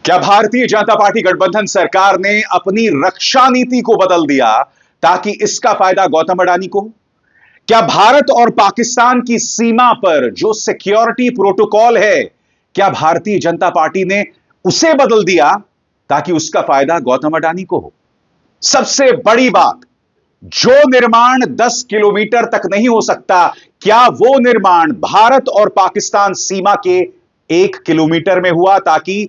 क्या भारतीय जनता पार्टी गठबंधन सरकार ने अपनी रक्षा नीति को बदल दिया ताकि इसका फायदा गौतम अडानी को हो? क्या भारत और पाकिस्तान की सीमा पर जो सिक्योरिटी प्रोटोकॉल है, क्या भारतीय जनता पार्टी ने उसे बदल दिया ताकि उसका फायदा गौतम अडानी को हो? सबसे बड़ी बात, जो निर्माण 10 किलोमीटर तक नहीं हो सकता, क्या वो निर्माण भारत और पाकिस्तान सीमा के 1 किलोमीटर में हुआ ताकि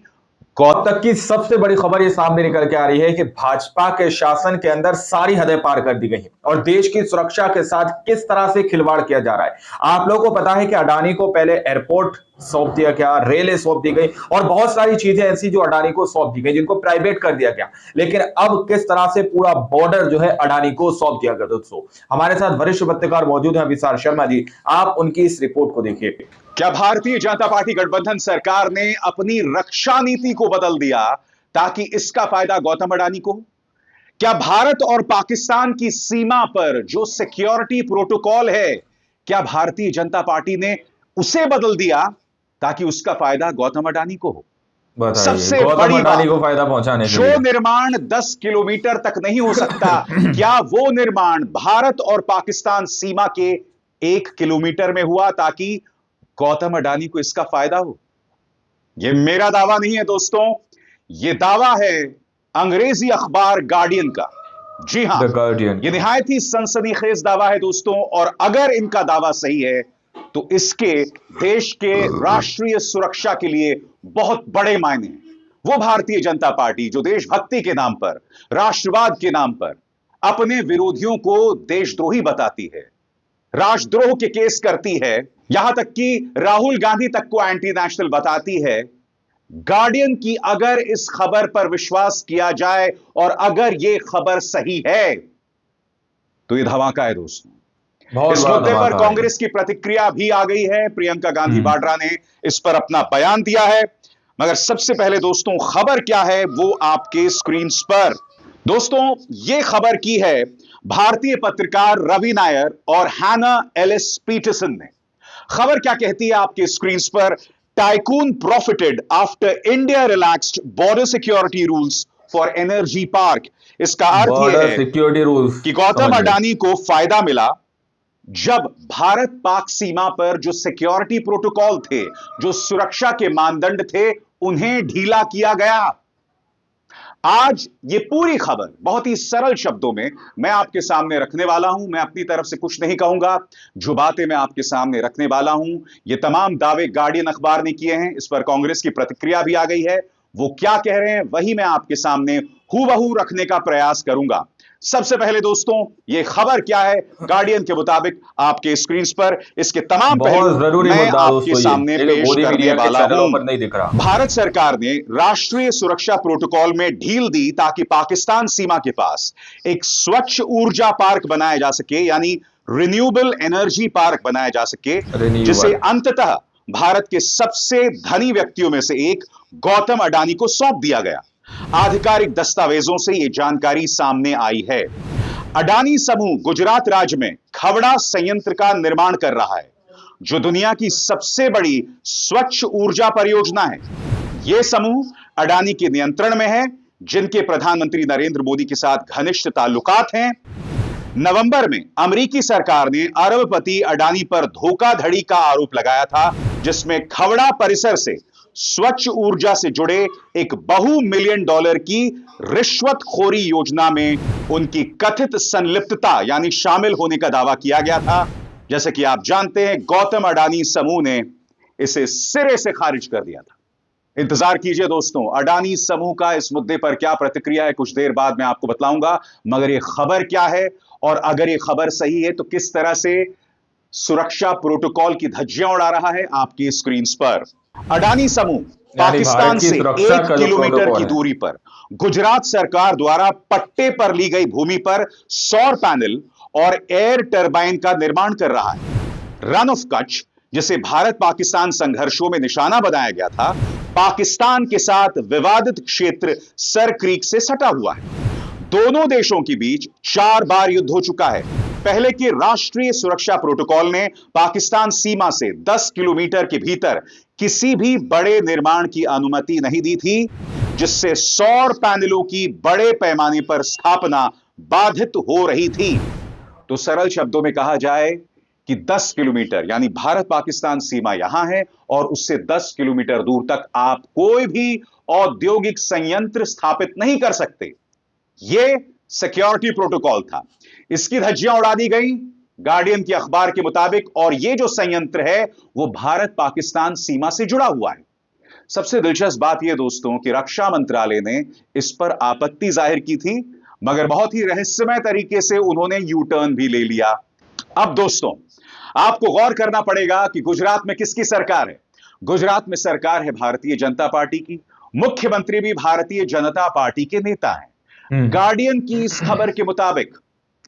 अब तक की सबसे बड़ी खबर ये सामने निकल के आ रही है कि भाजपा के शासन के अंदर सारी हदें पार कर दी गई हैं और देश की सुरक्षा के साथ किस तरह से खिलवाड़ किया जा रहा है। आप लोगों को पता है कि अडानी को पहले एयरपोर्ट सौंप दिया गया, रेलें सौंप दी गई और बहुत सारी चीजें ऐसी जो अडानी को सौंप दी गई, जिनको प्राइवेट कर दिया गया। लेकिन अब किस तरह से पूरा बॉर्डर जो है अडानी को सौंप दिया गया। दोस्तों, हमारे साथ वरिष्ठ पत्रकार मौजूद हैं, विशाल शर्मा जी, आप उनकी इस रिपोर्ट को देखिए। क्या भारतीय जनता पार्टी गठबंधन सरकार ने अपनी रक्षा नीति को बदल दिया ताकि इसका फायदा गौतम अडानी को हो? क्या भारत और पाकिस्तान की सीमा पर जो सिक्योरिटी प्रोटोकॉल है, क्या भारतीय जनता पार्टी ने उसे बदल दिया ताकि उसका फायदा गौतम अडानी को हो? सबसे बड़ी अडानी को फायदा पहुंचाने के जो निर्माण 10 किलोमीटर तक नहीं हो सकता, क्या वो निर्माण भारत और पाकिस्तान सीमा के 1 किलोमीटर में हुआ ताकि गौतम अडानी को इसका फायदा हो? यह मेरा दावा नहीं है दोस्तों, यह दावा है अंग्रेजी अखबार गार्डियन का। जी हां, यह निहायत ही सनसनीखेज दावा है दोस्तों, और अगर इनका दावा सही है तो इसके देश के राष्ट्रीय सुरक्षा के लिए बहुत बड़े मायने हैं। वो भारतीय जनता पार्टी जो देशभक्ति के नाम पर, राष्ट्रवाद के नाम पर अपने विरोधियों को देशद्रोही बताती है, राष्ट्रद्रोह के केस करती है, यहां तक कि राहुल गांधी तक को एंटी नेशनल बताती है। गार्डियन की अगर इस खबर पर विश्वास किया जाए और अगर यह खबर सही है तो यह धमाका है दोस्तों। इस मुद्दे पर कांग्रेस की प्रतिक्रिया भी आ गई है। प्रियंका गांधी वाड्रा ने इस पर अपना बयान दिया है। मगर सबसे पहले दोस्तों, खबर क्या है वो आपके स्क्रीन पर। दोस्तों, यह खबर की है भारतीय पत्रकार रवि नायर और हैना एलिस पीटरसन ने। खबर क्या कहती है आपके स्क्रीन पर? Tycoon profited after India relaxed border security rules for energy park. इसका अर्थ यह है कि गौतम अडानी को फायदा मिला जब भारत पाक सीमा पर जो सिक्योरिटी प्रोटोकॉल थे, जो सुरक्षा के मानदंड थे, उन्हें ढीला किया गया। आज ये पूरी खबर बहुत ही सरल शब्दों में मैं आपके सामने रखने वाला हूं। मैं अपनी तरफ से कुछ नहीं कहूंगा। जो बातें मैं आपके सामने रखने वाला हूं, ये तमाम दावे गार्डियन अखबार ने किए हैं। इस पर कांग्रेस की प्रतिक्रिया भी आ गई है। वो क्या कह रहे हैं वही मैं आपके सामने हूबहू रखने का प्रयास करूंगा। सबसे पहले दोस्तों, ये खबर क्या है गार्डियन के मुताबिक आपके स्क्रीन पर, इसके तमाम पहलू मैं आपके सामने पेश करने वाला हूं। भारत सरकार ने राष्ट्रीय सुरक्षा प्रोटोकॉल में ढील दी ताकि पाकिस्तान सीमा के पास एक स्वच्छ ऊर्जा पार्क बनाया जा सके, यानी रिन्यूएबल एनर्जी पार्क बनाया जा सके, जिसे अंततः भारत के सबसे धनी व्यक्तियों में से एक गौतम अडानी को सौंप दिया गया। आधिकारिक दस्तावेजों से यह जानकारी सामने आई है। अडानी समूह गुजरात राज्य में खवड़ा संयंत्र का निर्माण कर रहा है, जो दुनिया की सबसे बड़ी स्वच्छ ऊर्जा परियोजना है। यह समूह अडानी के नियंत्रण में है, जिनके प्रधानमंत्री नरेंद्र मोदी के साथ घनिष्ठ ताल्लुकात हैं। नवंबर में अमेरिकी सरकार ने अरबपति अडानी पर धोखाधड़ी का आरोप लगाया था, जिसमें खवड़ा परिसर से स्वच्छ ऊर्जा से जुड़े एक बहु-मिलियन डॉलर की रिश्वतखोरी योजना में उनकी कथित संलिप्तता यानी शामिल होने का दावा किया गया था। जैसे कि आप जानते हैं, गौतम अडानी समूह ने इसे सिरे से खारिज कर दिया था। इंतजार कीजिए दोस्तों, अडानी समूह का इस मुद्दे पर क्या प्रतिक्रिया है, कुछ देर बाद मैं आपको बतलाऊंगा। मगर यह खबर क्या है, और अगर यह खबर सही है तो किस तरह से सुरक्षा प्रोटोकॉल की धज्जियां उड़ा रहा है आपकी स्क्रीन पर। अडानी समूह पाकिस्तान से 1 किलोमीटर की दूरी पर गुजरात सरकार द्वारा पट्टे पर ली गई भूमि पर सौर पैनल और एयर टरबाइन का निर्माण कर रहा है। रन ऑफ कच्छ, जिसे भारत पाकिस्तान संघर्षों में निशाना बनाया गया था, पाकिस्तान के साथ विवादित क्षेत्र सर क्रीक से सटा हुआ है। दोनों देशों के बीच 4 बार युद्ध हो चुका है। पहले के राष्ट्रीय सुरक्षा प्रोटोकॉल ने पाकिस्तान सीमा से 10 किलोमीटर के भीतर किसी भी बड़े निर्माण की अनुमति नहीं दी थी जिससे सौर पैनलों की बड़े पैमाने पर स्थापना बाधित हो रही थी। तो सरल शब्दों में कहा जाए कि 10 किलोमीटर यानी भारत पाकिस्तान सीमा यहां है और उससे 10 किलोमीटर दूर तक आप कोई भी औद्योगिक संयंत्र स्थापित नहीं कर सकते। यह सिक्योरिटी प्रोटोकॉल था। इसकी धज्जियां उड़ा दी गई गार्डियन के अखबार के मुताबिक, और यह जो संयंत्र है वो भारत पाकिस्तान सीमा से जुड़ा हुआ है। सबसे दिलचस्प बात यह दोस्तों कि रक्षा मंत्रालय ने इस पर आपत्ति जाहिर की थी, मगर बहुत ही रहस्यमय तरीके से उन्होंने यू टर्न भी ले लिया। अब दोस्तों आपको गौर करना पड़ेगा कि गुजरात में किसकी सरकार है। गुजरात में सरकार है भारतीय जनता पार्टी की। मुख्यमंत्री भी भारतीय जनता पार्टी के नेता हैं। गार्डियन की इस खबर के मुताबिक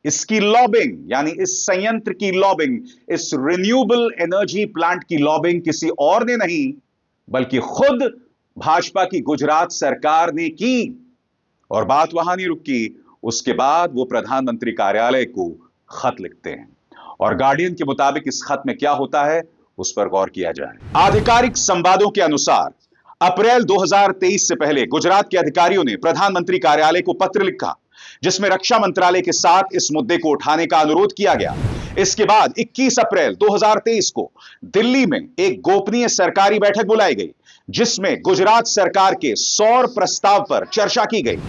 इसकी लॉबिंग यानी इस संयंत्र की लॉबिंग, इस रिन्यूएबल एनर्जी प्लांट की लॉबिंग किसी और ने नहीं बल्कि खुद भाजपा की गुजरात सरकार ने की। और बात वहां नहीं रुकी, उसके बाद वो प्रधानमंत्री कार्यालय को खत लिखते हैं और गार्डियन के मुताबिक इस खत में क्या होता है उस पर गौर किया जाए। आधिकारिक संवादों के अनुसार अप्रैल 2023 से पहले गुजरात के अधिकारियों ने प्रधानमंत्री कार्यालय को पत्र लिखा जिसमें रक्षा मंत्रालय के साथ इस मुद्दे को उठाने का अनुरोध किया गया। इसके बाद 21 अप्रैल 2023 को दिल्ली में एक गोपनीय सरकारी बैठक बुलाई गई जिसमें गुजरात सरकार के सौर प्रस्ताव पर चर्चा की गई।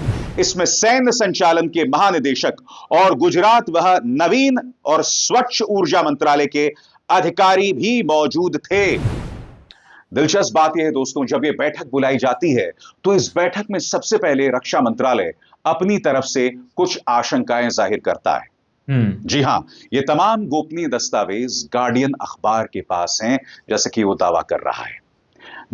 इसमें सैन्य संचालन के महानिदेशक और गुजरात वह नवीन और स्वच्छ ऊर्जा मंत्रालय के अधिकारी भी मौजूद थे। दिलचस्प बात यह है दोस्तों, जब यह बैठक बुलाई जाती है तो इस बैठक में सबसे पहले रक्षा मंत्रालय अपनी तरफ से कुछ आशंकाएं जाहिर करता है। जी हां, ये तमाम गोपनीय दस्तावेज गार्डियन अखबार के पास हैं, जैसे कि वो दावा कर रहा है।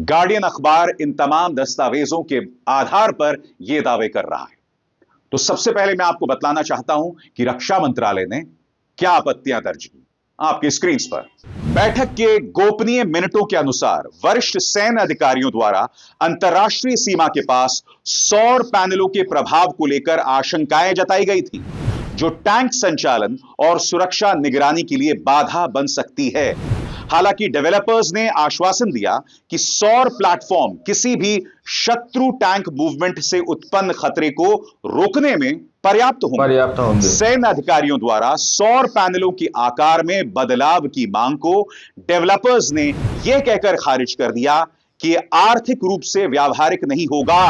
गार्डियन अखबार इन तमाम दस्तावेजों के आधार पर यह दावे कर रहा है। तो सबसे पहले मैं आपको बतलाना चाहता हूं कि रक्षा मंत्रालय ने क्या आपत्तियां दर्ज की। आपकी स्क्रीन पर बैठक के गोपनीय मिनटों के अनुसार वरिष्ठ सैन्य अधिकारियों द्वारा अंतर्राष्ट्रीय सीमा के पास सौर पैनलों के प्रभाव को लेकर आशंकाएं जताई गई थी जो टैंक संचालन और सुरक्षा निगरानी के लिए बाधा बन सकती है। हालांकि डेवलपर्स ने आश्वासन दिया कि सौर प्लेटफॉर्म किसी भी शत्रु टैंक मूवमेंट से उत्पन्न खतरे को रोकने में पर्याप्त होंगे। सैन्य अधिकारियों द्वारा सौर पैनलों के आकार में बदलाव की मांग को डेवलपर्स ने यह कहकर खारिज कर दिया कि आर्थिक रूप से व्यावहारिक नहीं होगा।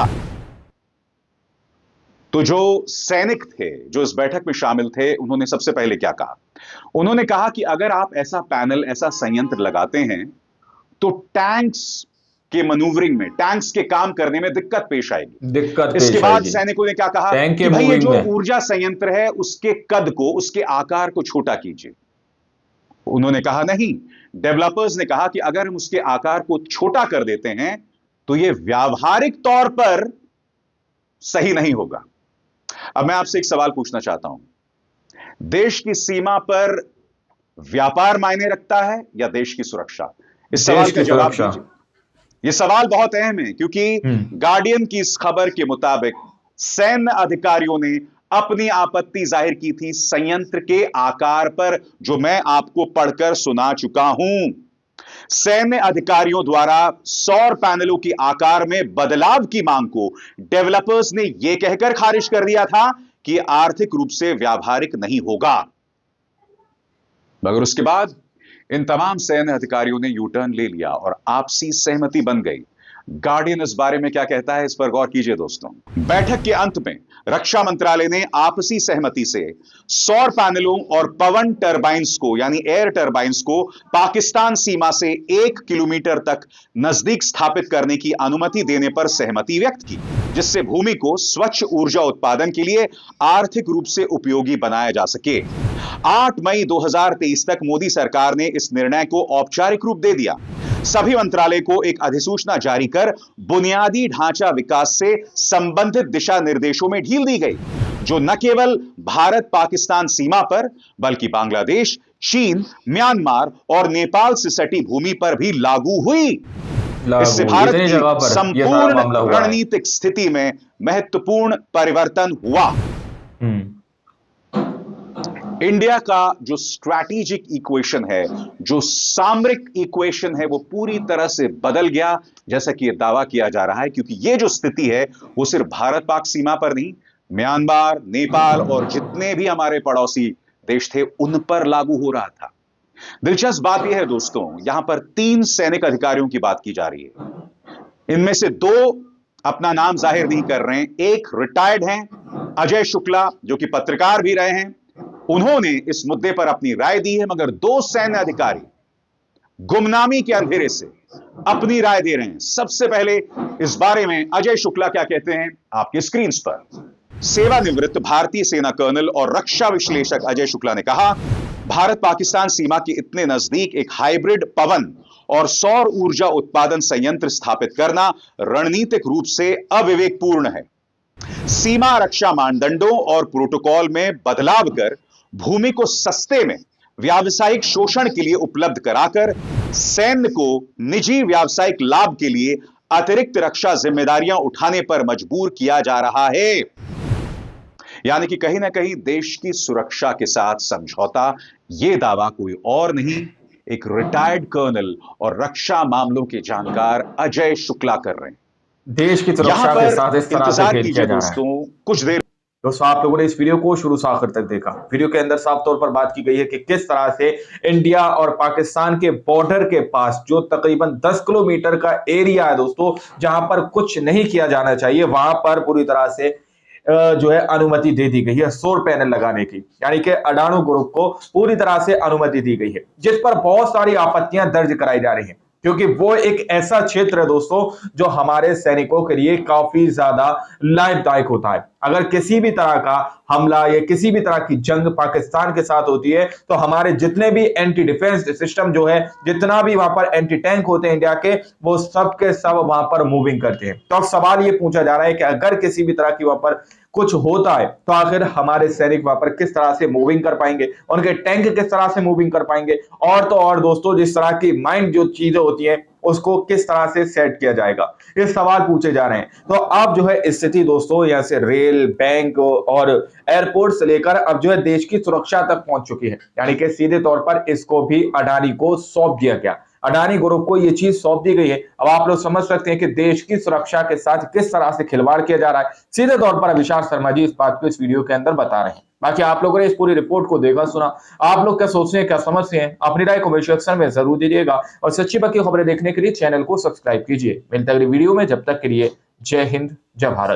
तो जो सैनिक थे जो इस बैठक में शामिल थे, उन्होंने सबसे पहले क्या कहा? उन्होंने कहा कि अगर आप ऐसा पैनल, ऐसा संयंत्र लगाते हैं तो टैंक्स के मनूवरिंग में, टैंक्स के काम करने में दिक्कत पेश आएगी। इसके बाद सैनिकों ने क्या कहा कि भाई ये जो ऊर्जा संयंत्र है उसके कद को, उसके आकार को छोटा कीजिए। उन्होंने कहा नहीं, डेवलपर्स ने कहा कि अगर हम उसके आकार को छोटा कर देते हैं तो यह व्यावहारिक तौर पर सही नहीं होगा। अब मैं आपसे एक सवाल पूछना चाहता हूं, देश की सीमा पर व्यापार मायने रखता है या देश की सुरक्षा? इस सवाल का जवाब दीजिए। यह सवाल बहुत अहम है क्योंकि गार्डियन की इस खबर के मुताबिक सैन्य अधिकारियों ने अपनी आपत्ति जाहिर की थी संयंत्र के आकार पर, जो मैं आपको पढ़कर सुना चुका हूं। सैन्य अधिकारियों द्वारा सौर पैनलों के आकार में बदलाव की मांग को डेवलपर्स ने यह कहकर खारिज कर दिया था कि आर्थिक रूप से व्यावहारिक नहीं होगा। मगर उसके बाद इन तमाम सैन्य अधिकारियों ने यू टर्न ले लिया और आपसी सहमति बन गई। गार्डियन इस बारे में क्या कहता है, इस पर गौर कीजिए दोस्तों। बैठक के अंत में रक्षा मंत्रालय ने आपसी सहमति से सौर पैनलों और पवन टरबाइंस को, यानी एयर टरबाइंस को पाकिस्तान सीमा से 1 किलोमीटर तक नजदीक स्थापित करने की अनुमति देने पर सहमति व्यक्त की, जिससे भूमि को स्वच्छ ऊर्जा उत्पादन के लिए आर्थिक रूप से उपयोगी बनाया जा सके। 8 मई 2023 तक मोदी सरकार ने इस निर्णय को औपचारिक रूप दे दिया। सभी मंत्रालय को एक अधिसूचना जारी कर बुनियादी ढांचा विकास से संबंधित दिशा निर्देशों में ढील दी गई, जो न केवल भारत पाकिस्तान सीमा पर बल्कि बांग्लादेश, चीन, म्यांमार और नेपाल से सटी भूमि पर भी लागू हुई। इससे भारत की संपूर्ण रणनीतिक स्थिति में महत्वपूर्ण परिवर्तन हुआ। इंडिया का जो स्ट्रैटेजिक इक्वेशन है, जो सामरिक इक्वेशन है, वो पूरी तरह से बदल गया, जैसा कि यह दावा किया जा रहा है, क्योंकि यह जो स्थिति है वो सिर्फ भारत पाक सीमा पर नहीं, म्यांमार, नेपाल और जितने भी हमारे पड़ोसी देश थे उन पर लागू हो रहा था। दिलचस्प बात यह है दोस्तों, यहां पर 3 सैनिक अधिकारियों की बात की जा रही है। इनमें से 2 अपना नाम जाहिर नहीं कर रहे हैं। एक रिटायर्ड हैं, अजय शुक्ला, जो कि पत्रकार भी रहे हैं, उन्होंने इस मुद्दे पर अपनी राय दी है, मगर 2 सैन्य अधिकारी गुमनामी के अंधेरे से अपनी राय दे रहे हैं। सबसे पहले इस बारे में अजय शुक्ला क्या कहते हैं, आपकी स्क्रीन पर। सेवानिवृत्त भारतीय सेना कर्नल और रक्षा विश्लेषक अजय शुक्ला ने कहा, भारत पाकिस्तान सीमा के इतने नजदीक एक हाइब्रिड पवन और सौर ऊर्जा उत्पादन संयंत्र स्थापित करना रणनीतिक रूप से अविवेकपूर्ण है। सीमा रक्षा मानदंडों और प्रोटोकॉल में बदलाव कर भूमि को सस्ते में व्यावसायिक शोषण के लिए उपलब्ध कराकर सैन्य को निजी व्यावसायिक लाभ के लिए अतिरिक्त रक्षा जिम्मेदारियां उठाने पर मजबूर किया जा रहा है। यानी कि कहीं ना कहीं देश की सुरक्षा के साथ समझौता, यह दावा कोई और नहीं, एक रिटायर्ड कर्नल और रक्षा मामलों के जानकार अजय शुक्ला कर रहे हैं। देश की सुरक्षा के साथ इस तरह से खेल किया जा रहा है। दोस्तों कुछ देर दोस्तों आप लोगों ने इस वीडियो को शुरू से आखिर तक देखा। वीडियो के अंदर साफ तौर पर बात की गई है कि किस तरह से इंडिया और पाकिस्तान के बॉर्डर के पास जो तकरीबन 10 किलोमीटर का एरिया है दोस्तों, जहां पर कुछ नहीं किया जाना चाहिए, वहां पर पूरी तरह से जो है अनुमति दे दी गई है सौर पैनल लगाने की। यानी कि अडानी ग्रुप को पूरी तरह से अनुमति दी गई है, जिस पर बहुत सारी आपत्तियां दर्ज कराई जा रही हैं, क्योंकि वो एक ऐसा क्षेत्र है दोस्तों जो हमारे सैनिकों के लिए काफी ज्यादा लाभदायक होता है। अगर किसी भी तरह का हमला या किसी भी तरह की जंग पाकिस्तान के साथ होती है तो हमारे जितने भी एंटी डिफेंस सिस्टम जो है, जितना भी वहां पर एंटी टैंक होते हैं इंडिया के, वो सब के सब वहां पर मूविंग करते हैं। तो अब सवाल ये पूछा जा रहा है कि अगर किसी भी तरह की वहां पर कुछ होता है तो आखिर हमारे सैनिक वहां पर किस तरह से मूविंग कर पाएंगे, उनके टैंक किस तरह से मूविंग कर पाएंगे, और तो और दोस्तों जिस तरह की माइंड जो चीजें होती हैं उसको किस तरह से सेट किया जाएगा, ये सवाल पूछे जा रहे हैं। तो अब जो है स्थिति दोस्तों यहां से रेल, बैंक और एयरपोर्ट से लेकर अब जो है देश की सुरक्षा तक पहुंच चुकी है। यानी कि सीधे तौर पर इसको भी अडानी को सौंप दिया गया, अडानी ग्रुप को यह चीज सौंप दी गई है। अब आप लोग समझ सकते हैं कि देश की सुरक्षा के साथ किस तरह से खिलवाड़ किया जा रहा है। सीधे तौर पर अभिषाक शर्मा जी इस बात को इस वीडियो के अंदर बता रहे हैं। बाकी आप लोगों ने इस पूरी रिपोर्ट को देखा सुना, आप लोग क्या सोचते हैं, क्या समझते हैं, अपनी राय कमेंट सेक्शन में जरूर दीजिएगा और सच्ची बाकी खबरें देखने के लिए चैनल को सब्सक्राइब कीजिए। मिलते हैं अगली वीडियो में, जब तक के लिए जय हिंद, जय भारत।